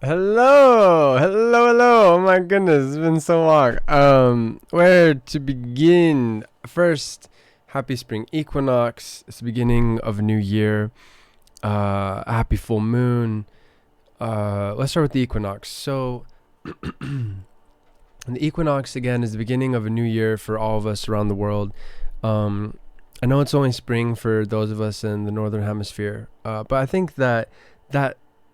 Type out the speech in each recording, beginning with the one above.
Hello. Oh my goodness, it's been so long. Where to begin? First, happy spring equinox. It's the beginning of a new year. A happy full moon. Let's start with the equinox. So, the equinox again is the beginning of a new year for all of us around the world. Um, I know it's only spring for those of us in the northern hemisphere, but I think that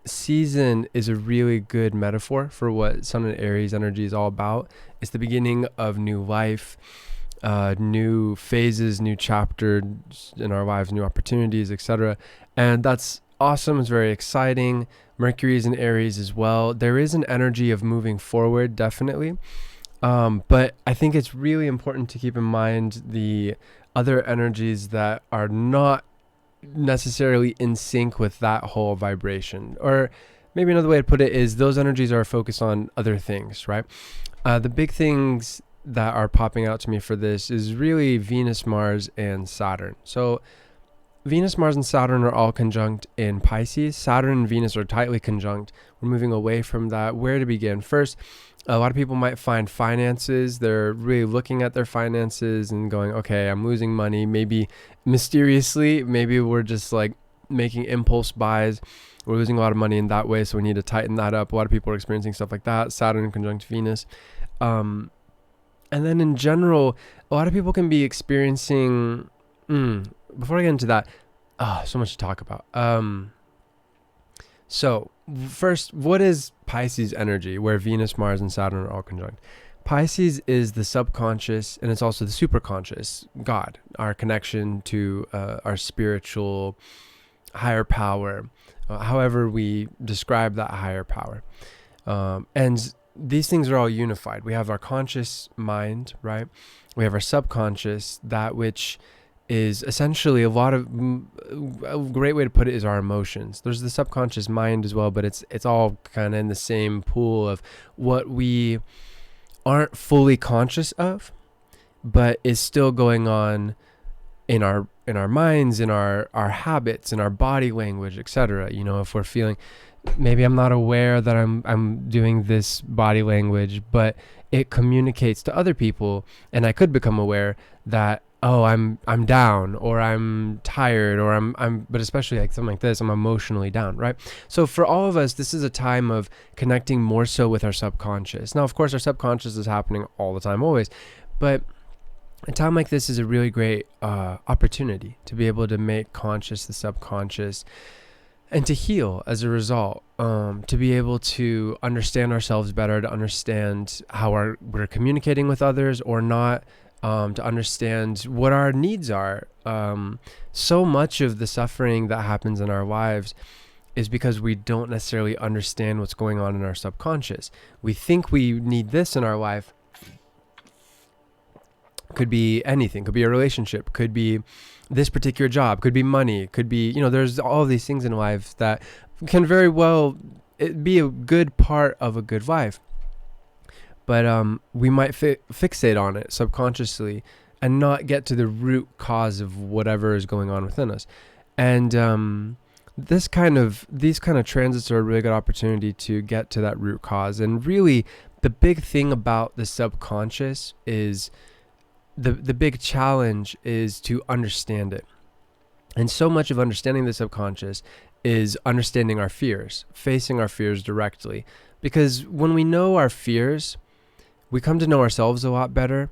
season is a really good metaphor for what Sun and Aries energy is all about. It's the beginning of new life, new phases, new chapters in our lives, new opportunities, etc. And that's awesome. It's very exciting. Mercury is in Aries as well. There is an energy of moving forward, definitely. But I think it's really important to keep in mind the other energies that are not necessarily in sync with that whole vibration. Or maybe another way to put it is those energies are focused on other things, right? The big things that are popping out to me for this is really Venus, Mars, and Saturn. So Venus, Mars, and Saturn are all conjunct in Pisces. Saturn and Venus are tightly conjunct. We're moving away from that. Where to begin? First, a lot of people might find finances. They're really looking at their finances and going, okay, I'm losing money. Maybe mysteriously, maybe we're just like making impulse buys. We're losing a lot of money in that way, so we need to tighten that up. A lot of people are experiencing stuff like that. Saturn conjunct Venus. And then in general, a lot of people can be experiencing... before I get into that, so much to talk about. So first, what is Pisces energy, where Venus, Mars, and Saturn are all conjunct? Pisces is the subconscious, and it's also the superconscious, God, our connection to our spiritual higher power, however we describe that higher power. And these things are all unified. We have our conscious mind, right? We have our subconscious, that which is essentially a great way to put it is our emotions. There's the subconscious mind as well, but it's all kind of in the same pool of what we aren't fully conscious of, but is still going on in our minds, in our habits, in our body language, etc. You know, if we're feeling, maybe I'm not aware that I'm doing this body language, but it communicates to other people, and I could become aware that, oh, I'm down, or I'm tired, or but especially like something like this, I'm emotionally down, right? So for all of us, this is a time of connecting more so with our subconscious. Now, of course, our subconscious is happening all the time, always, but a time like this is a really great opportunity to be able to make conscious the subconscious and to heal as a result, to be able to understand ourselves better, to understand how we're communicating with others or not, to understand what our needs are. So much of the suffering that happens in our lives is because we don't necessarily understand what's going on in our subconscious. We think we need this in our life. Could be anything, could be a relationship, could be this particular job, could be money, could be, there's all of these things in life that can very well be a good part of a good life. But we might fixate on it subconsciously and not get to the root cause of whatever is going on within us. And these kind of transits are a really good opportunity to get to that root cause. And really, the big thing about the subconscious is the big challenge is to understand it. And so much of understanding the subconscious is understanding our fears, facing our fears directly. Because when we know our fears, we come to know ourselves a lot better.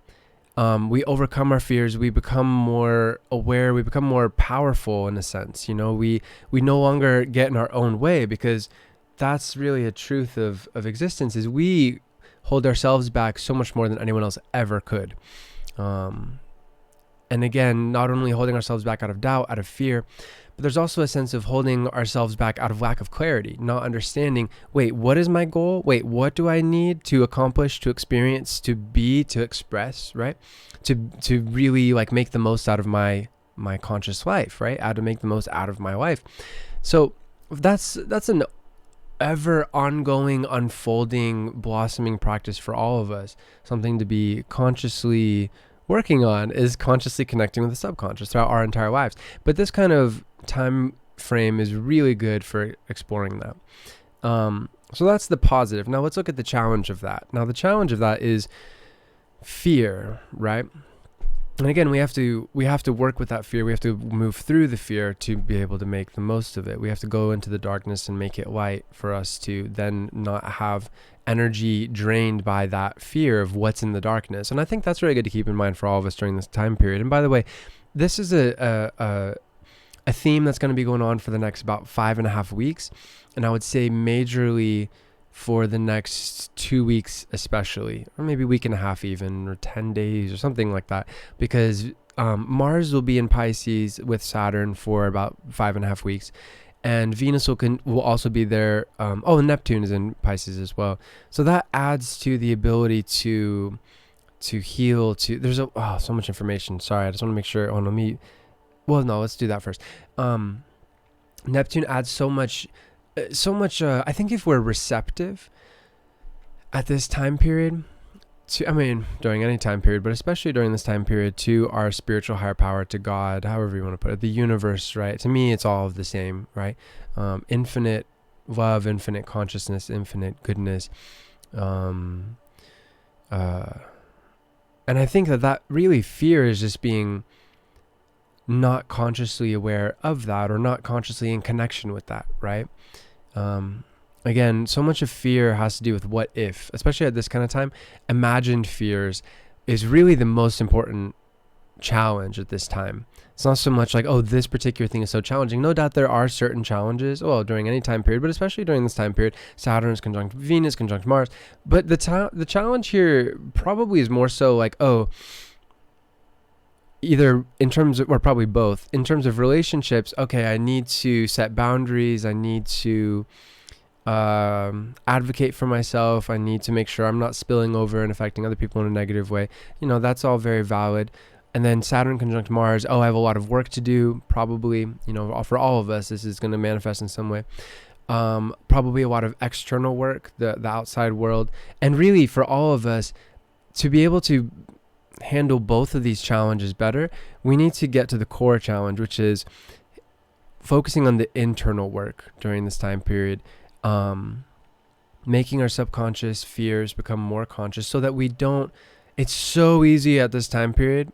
We overcome our fears. We become more aware. We become more powerful in a sense. We no longer get in our own way, because that's really a truth of existence, is we hold ourselves back so much more than anyone else ever could. And again, not only holding ourselves back out of doubt, out of fear, but there's also a sense of holding ourselves back out of lack of clarity, not understanding, wait, what is my goal? Wait, what do I need to accomplish, to experience, to be, to express, right? To really like make the most out of my conscious life, right? How to make the most out of my life. So that's an ever ongoing, unfolding, blossoming practice for all of us. Something to be consciously working on is consciously connecting with the subconscious throughout our entire lives. But this kind of time frame is really good for exploring that. So that's the positive. Now let's look at the challenge of that. Now the challenge of that is fear, right? And again, we have to work with that fear. We have to move through the fear to be able to make the most of it. We have to go into the darkness and make it light for us to then not have energy drained by that fear of what's in the darkness. And I think that's really good to keep in mind for all of us during this time period. And by the way, this is a theme that's going to be going on for the next about 5.5 weeks. And I would say majorly for the next 2 weeks especially, or maybe week and a half even, or 10 days or something like that, because Mars will be in Pisces with Saturn for about 5.5 weeks, and Venus will also be there. And Neptune is in Pisces as well, so that adds to the ability to heal. There's so much information. Sorry, I just want to make sure. Let's do that first. Neptune adds so much. I think if we're receptive at this time period during any time period, but especially during this time period, to our spiritual higher power, to God, however you want to put it, the universe, right? To me, it's all of the same, right? Infinite love, infinite consciousness, infinite goodness. And I think that really fear is just being not consciously aware of that, or not consciously in connection with that, right? Again, so much of fear has to do with what if, especially at this kind of time. Imagined fears is really the most important challenge at this time. It's not so much like, this particular thing is so challenging. No doubt there are certain challenges, during any time period, but especially during this time period. Saturn is conjunct Venus, conjunct Mars. But the challenge here probably is more so like, either in terms of, or probably both, in terms of relationships. Okay, I need to set boundaries. I need to advocate for myself. I need to make sure I'm not spilling over and affecting other people in a negative way. That's all very valid. And then Saturn conjunct Mars. I have a lot of work to do. Probably, for all of us, this is going to manifest in some way. Probably a lot of external work, the outside world. And really for all of us to be able to handle both of these challenges better, we need to get to the core challenge, which is focusing on the internal work during this time period, making our subconscious fears become more conscious, so that we don't. It's so easy at this time period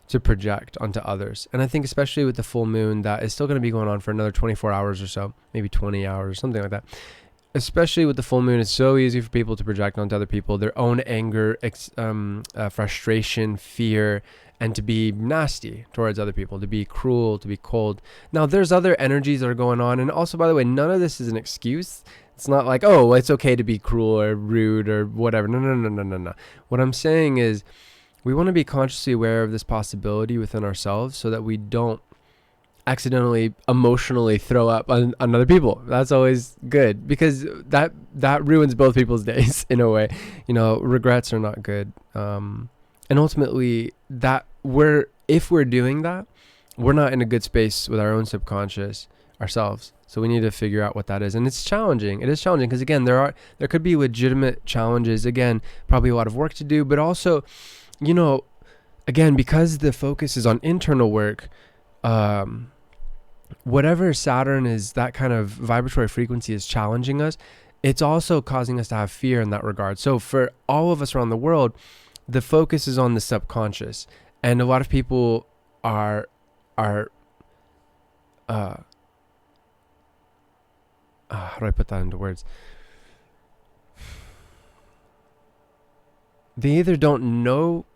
to project onto others. And I think especially with the full moon that is still going to be going on for another 24 hours or so, maybe 20 hours, something like that. Especially with the full moon, it's so easy for people to project onto other people their own anger, frustration, fear, and to be nasty towards other people, to be cruel, to be cold. Now, there's other energies that are going on. And also, by the way, none of this is an excuse. It's not like, it's okay to be cruel or rude or whatever. No. What I'm saying is we want to be consciously aware of this possibility within ourselves, so that we don't accidentally emotionally throw up on other people. That's always good, because that ruins both people's days in a way. Regrets are not good. And ultimately if we're doing that, we're not in a good space with our own subconscious ourselves. So we need to figure out what that is. And it's challenging. It is challenging because, again, there could be legitimate challenges. Again, probably a lot of work to do, but also, again, because the focus is on internal work, whatever Saturn is, that kind of vibratory frequency is challenging us. It's also causing us to have fear in that regard. So for all of us around the world, the focus is on the subconscious, and a lot of people are how do I put that into words? They either don't know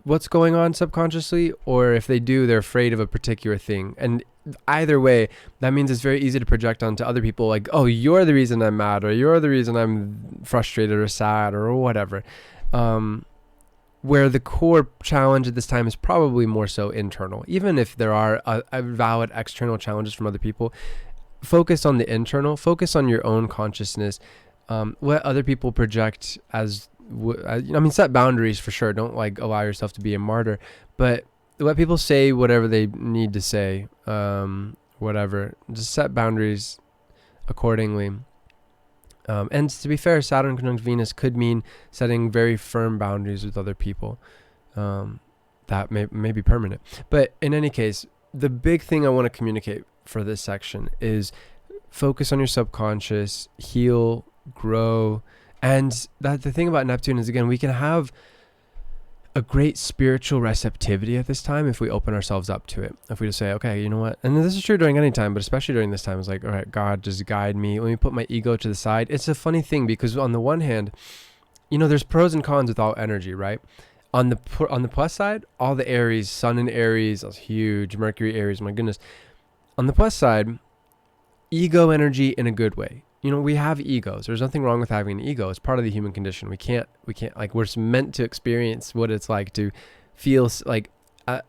what's going on subconsciously, or if they do, they're afraid of a particular thing. And either way, that means it's very easy to project onto other people, like, you're the reason I'm mad, or you're the reason I'm frustrated or sad or whatever. Where the core challenge at this time is probably more so internal. Even if there are valid external challenges from other people, focus on the internal, focus on your own consciousness. Let other people project as set boundaries for sure. Don't allow yourself to be a martyr, but let people say whatever they need to say. Whatever, just set boundaries accordingly. And to be fair, Saturn conjunct Venus could mean setting very firm boundaries with other people. That may be permanent. But in any case, the big thing I want to communicate for this section is focus on your subconscious, heal grow. And that the thing about Neptune is, again, we can have a great spiritual receptivity at this time if we open ourselves up to it. If we just say, okay, you know what? And this is true during any time, but especially during this time, it's like, all right, God, just guide me. Let me put my ego to the side. It's a funny thing because on the one hand, there's pros and cons with all energy, right? On the plus side, all the Aries, Sun in Aries, that's huge. Mercury, Aries, my goodness. On the plus side, ego energy in a good way. We have egos. There's nothing wrong with having an ego. It's part of the human condition. We can't like, we're meant to experience what it's like to feel like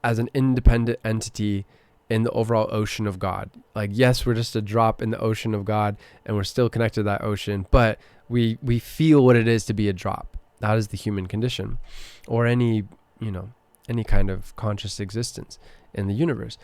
as an independent entity in the overall ocean of God. Like, yes, we're just a drop in the ocean of God and we're still connected to that ocean, but we feel what it is to be a drop. That is the human condition, or any kind of conscious existence in the universe.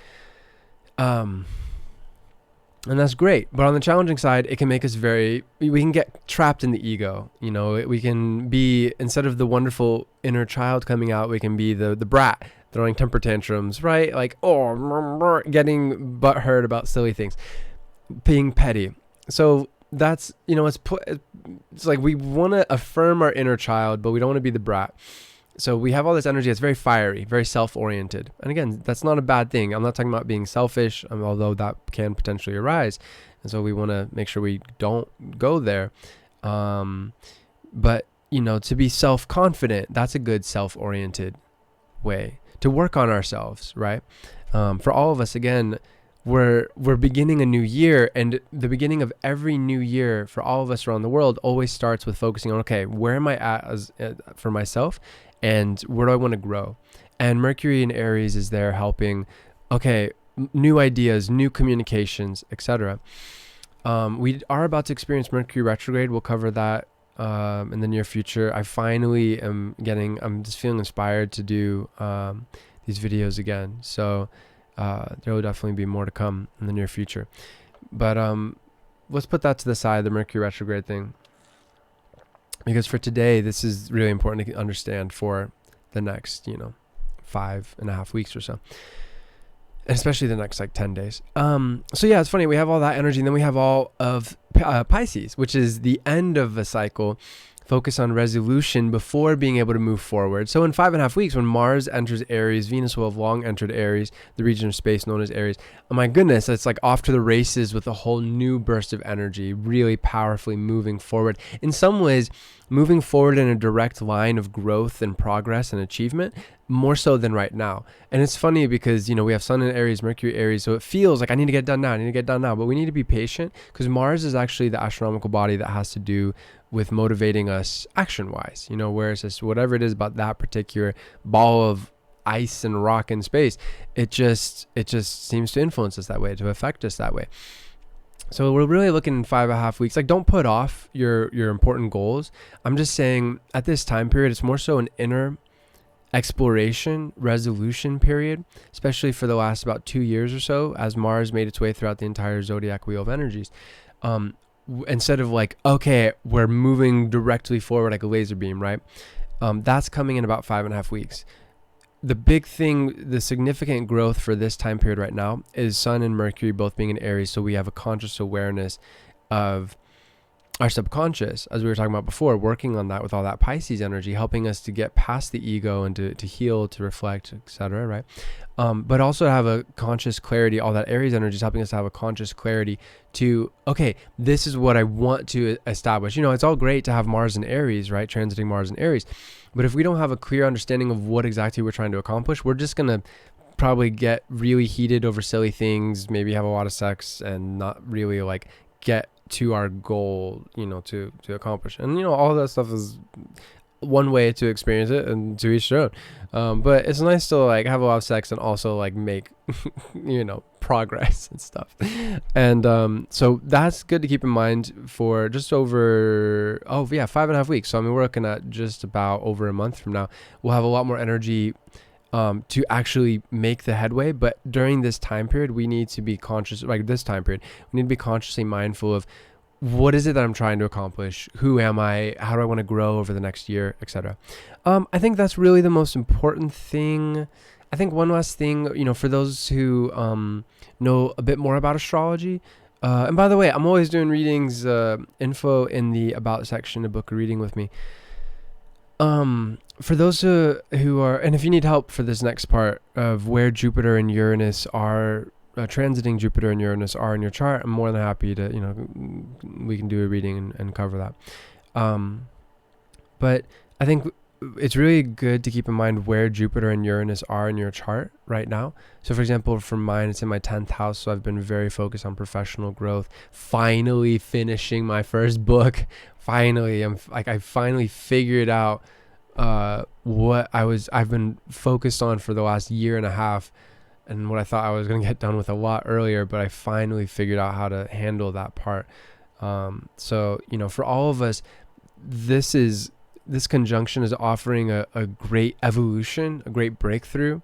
And that's great. But on the challenging side, it can make us we can get trapped in the ego. We can be, instead of the wonderful inner child coming out, we can be the brat throwing temper tantrums, right? Like, getting butthurt about silly things, being petty. So that's, it's like we want to affirm our inner child, but we don't want to be the brat. So we have all this energy that's very fiery, very self-oriented. And again, that's not a bad thing. I'm not talking about being selfish, although that can potentially arise. And so we want to make sure we don't go there. But, to be self-confident, that's a good self-oriented way to work on ourselves, right? For all of us, again, we're beginning a new year, and the beginning of every new year for all of us around the world always starts with focusing on, okay, where am I at for myself? And where do I want to grow? And Mercury in Aries is there helping, okay, new ideas, new communications, etc. We are about to experience Mercury retrograde. We'll cover that in the near future. I finally I'm just feeling inspired to do these videos again. So there will definitely be more to come in the near future. But let's put that to the side, the Mercury retrograde thing. Because for today, this is really important to understand for the next, 5.5 weeks or so. And especially the next 10 days. So yeah, it's funny. We have all that energy, and then we have all of Pisces, which is the end of a cycle. Focus on resolution before being able to move forward. So in 5.5 weeks, when Mars enters Aries, Venus will have long entered Aries, the region of space known as Aries. Oh my goodness, it's like off to the races with a whole new burst of energy, really powerfully moving forward. In some ways, moving forward in a direct line of growth and progress and achievement, more so than right now. And it's funny because, we have Sun in Aries, Mercury Aries, so it feels like I need to get done now, but we need to be patient because Mars is actually the astronomical body that has to do with motivating us action-wise, whereas it's whatever it is about that particular ball of ice and rock in space, it just seems to influence us that way, to affect us that way. So we're really looking in 5.5 weeks. Like, don't put off your important goals. I'm just saying at this time period, it's more so an inner exploration, resolution period, especially for the last about 2 years or so, as Mars made its way throughout the entire zodiac wheel of energies. Instead of like, okay, we're moving directly forward like a laser beam, right? That's coming in about 5.5 weeks. The big thing, the significant growth for this time period right now is Sun and Mercury both being in Aries. So we have a conscious awareness of our subconscious, as we were talking about before, working on that with all that Pisces energy, helping us to get past the ego and to heal, to reflect, etc. Right? But also have a conscious clarity. All that Aries energy is helping us to have a conscious clarity to, okay, this is what I want to establish. It's all great to have Mars in Aries, right? Transiting Mars in Aries. But if we don't have a clear understanding of what exactly we're trying to accomplish, we're just going to probably get really heated over silly things, maybe have a lot of sex and not really like get to our goal, to accomplish. And, all that stuff is one way to experience it, and to each their own. But it's nice to like have a lot of sex and also like make, progress and stuff. And so that's good to keep in mind for just over, 5.5 weeks. So we're looking at just about over a month from now. We'll have a lot more energy to actually make the headway. But during this time period, we need to be conscious, we need to be consciously mindful of what is it that I'm trying to accomplish? Who am I? How do I want to grow over the next year, etc. I think that's really the most important thing. I think one last thing, for those who know a bit more about astrology, And by the way, I'm always doing readings, info in the about section of Book of Reading with me. For those who are, and if you need help for this next part of where Jupiter and Uranus are, transiting Jupiter and Uranus are in your chart, I'm more than happy to, we can do a reading and cover that. But I think it's really good to keep in mind where Jupiter and Uranus are in your chart right now. So for example, for mine, it's in my 10th house. So I've been very focused on professional growth, finally finishing my first book. Finally, I finally figured out what I've been focused on for the last year and a half, and what I thought I was going to get done with a lot earlier, but I finally figured out how to handle that part. So, for all of us, this conjunction is offering a great evolution, a great breakthrough,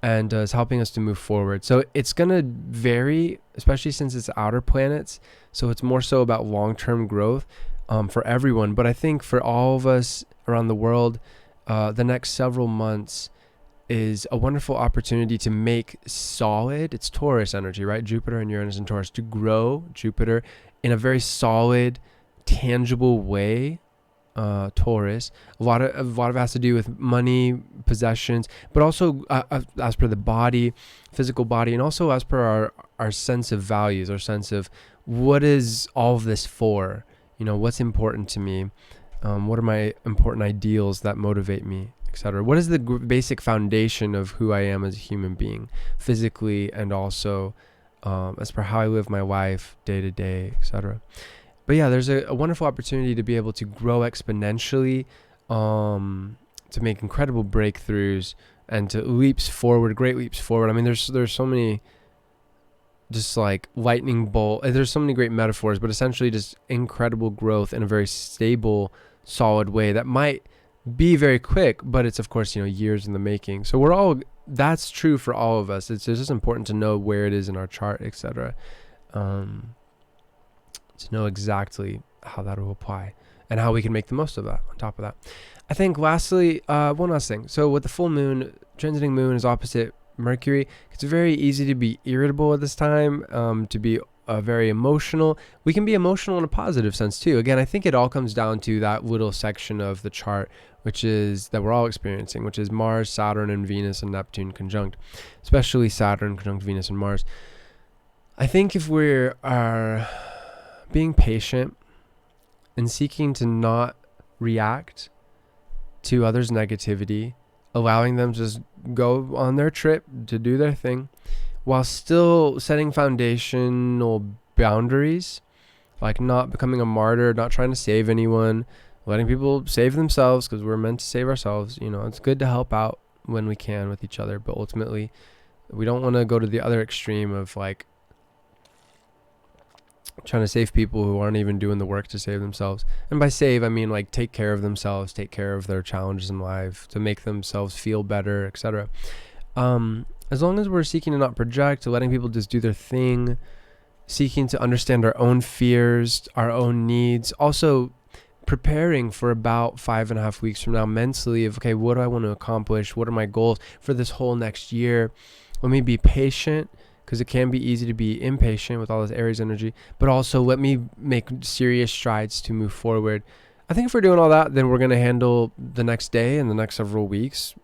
and is helping us to move forward. So it's going to vary, especially since it's outer planets. So it's more so about long-term growth for everyone. But I think for all of us around the world, the next several months is a wonderful opportunity to make solid, it's Taurus energy, right? Jupiter and Uranus and Taurus, to grow Jupiter in a very solid, tangible way. Taurus, a lot of it has to do with money, possessions, but also as per the body, physical body, and also as per our sense of values, our sense of what is all of this for, what's important to me, what are my important ideals that motivate me, etc. What is the basic foundation of who I am as a human being, physically, and also as per how I live my life day to day, etc. But yeah, there's a wonderful opportunity to be able to grow exponentially, to make incredible breakthroughs, and to great leaps forward. I mean, there's so many, just like lightning bolt. There's so many great metaphors, but essentially just incredible growth in a very stable, solid way that might be very quick, but it's of course, years in the making. So that's true for all of us. It's just important to know where it is in our chart, etc. To know exactly how that will apply and how we can make the most of that on top of that. I think lastly, one last thing. So with the full moon, transiting moon is opposite Mercury. It's very easy to be irritable at this time, to be very emotional. We can be emotional in a positive sense too. Again, I think it all comes down to that little section of the chart, that we're all experiencing, which is Mars, Saturn, and Venus and Neptune conjunct, especially Saturn conjunct Venus and Mars. I think if we are being patient and seeking to not react to others' negativity, allowing them to just go on their trip to do their thing, while still setting foundational boundaries, like not becoming a martyr, not trying to save anyone, letting people save themselves, because we're meant to save ourselves. It's good to help out when we can with each other, but ultimately we don't want to go to the other extreme of like trying to save people who aren't even doing the work to save themselves. And by save, I mean like take care of themselves, take care of their challenges in life, to make themselves feel better, etc. As long as we're seeking to not project, to letting people just do their thing, seeking to understand our own fears, our own needs, also preparing for about 5.5 weeks from now mentally of, okay, what do I want to accomplish? What are my goals for this whole next year? Let me be patient, because it can be easy to be impatient with all this Aries energy, but also let me make serious strides to move forward. I think if we're doing all that, then we're going to handle the next day and the next several weeks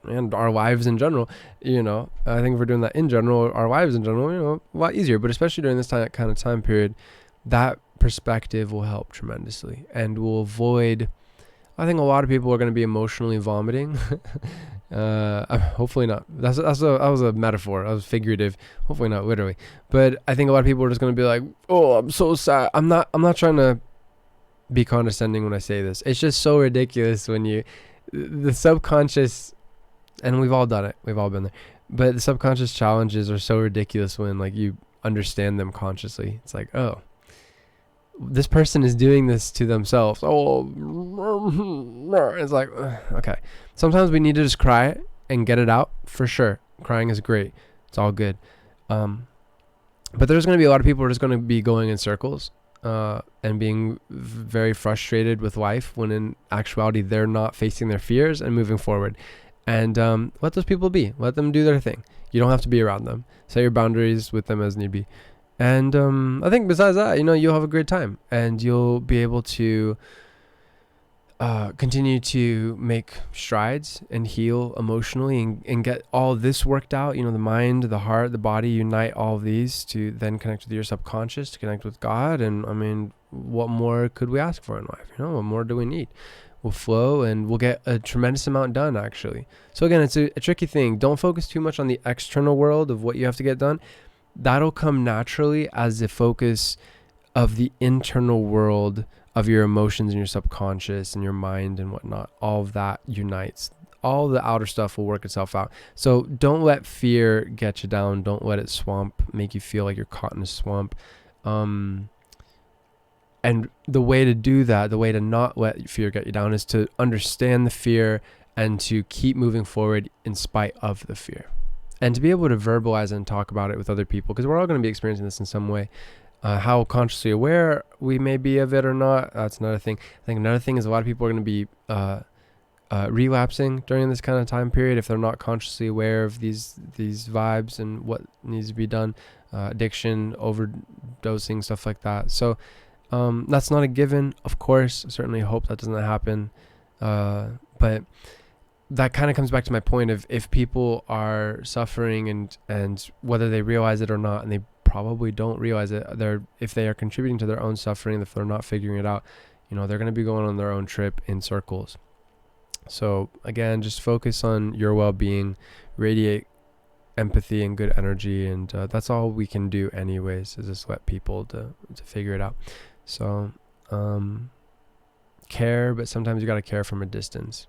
and our lives in general. I think if we're doing that in general, our lives in general, a lot easier, but especially during this kind of time period, that perspective will help tremendously and will avoid, I think a lot of people are going to be emotionally vomiting. Hopefully not. That was a metaphor. That was figurative. Hopefully not literally. But I think a lot of people are just going to be like, "Oh, I'm so sad." I'm not trying to be condescending when I say this. It's just so ridiculous when the subconscious, and we've all done it. We've all been there. But the subconscious challenges are so ridiculous when like you understand them consciously. It's like, oh, this person is doing this to themselves. Oh, it's like, okay. Sometimes we need to just cry and get it out, for sure. Crying is great. It's all good. But there's going to be a lot of people who are just going to be going in circles and being very frustrated with life, when in actuality they're not facing their fears and moving forward. And let those people be. Let them do their thing. You don't have to be around them. Set your boundaries with them as need be. And I think besides that, you'll have a great time, and you'll be able to continue to make strides and heal emotionally, and get all this worked out. The mind, the heart, the body, unite all of these to then connect with your subconscious, to connect with God. And I mean, what more could we ask for in life? What more do we need? We'll flow, and we'll get a tremendous amount done, actually. So again, it's a tricky thing. Don't focus too much on the external world of what you have to get done. That'll come naturally as the focus of the internal world of your emotions and your subconscious and your mind and whatnot. All of that unites. All the outer stuff will work itself out. So don't let fear get you down. Don't let it make you feel like you're caught in a swamp. And the way to do that, the way to not let fear get you down, is to understand the fear and to keep moving forward in spite of the fear. And to be able to verbalize and talk about it with other people, because we're all going to be experiencing this in some way. How consciously aware we may be of it or not, that's another thing. I think another thing is a lot of people are going to be relapsing during this kind of time period if they're not consciously aware of these vibes and what needs to be done. Addiction, overdosing, stuff like that. So that's not a given, of course. I certainly hope that doesn't happen. But that kind of comes back to my point of, if people are suffering and whether they realize it or not, and they probably don't realize it, if they are contributing to their own suffering, if they're not figuring it out, they're going to be going on their own trip in circles. So again, just focus on your well-being, radiate empathy and good energy, and that's all we can do anyways, is just let people to figure it out. So care, but sometimes you got to care from a distance.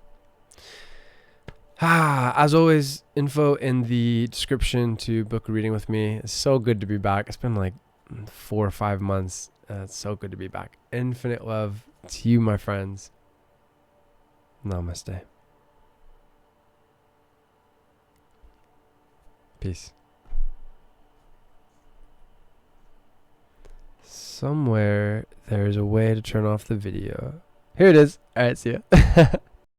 As always, info in the description to book a reading with me. It's so good to be back. It's been like 4 or 5 months. It's so good to be back. Infinite love to you, my friends. Namaste. Peace. Somewhere there's a way to turn off the video. Here it is. All right, see ya.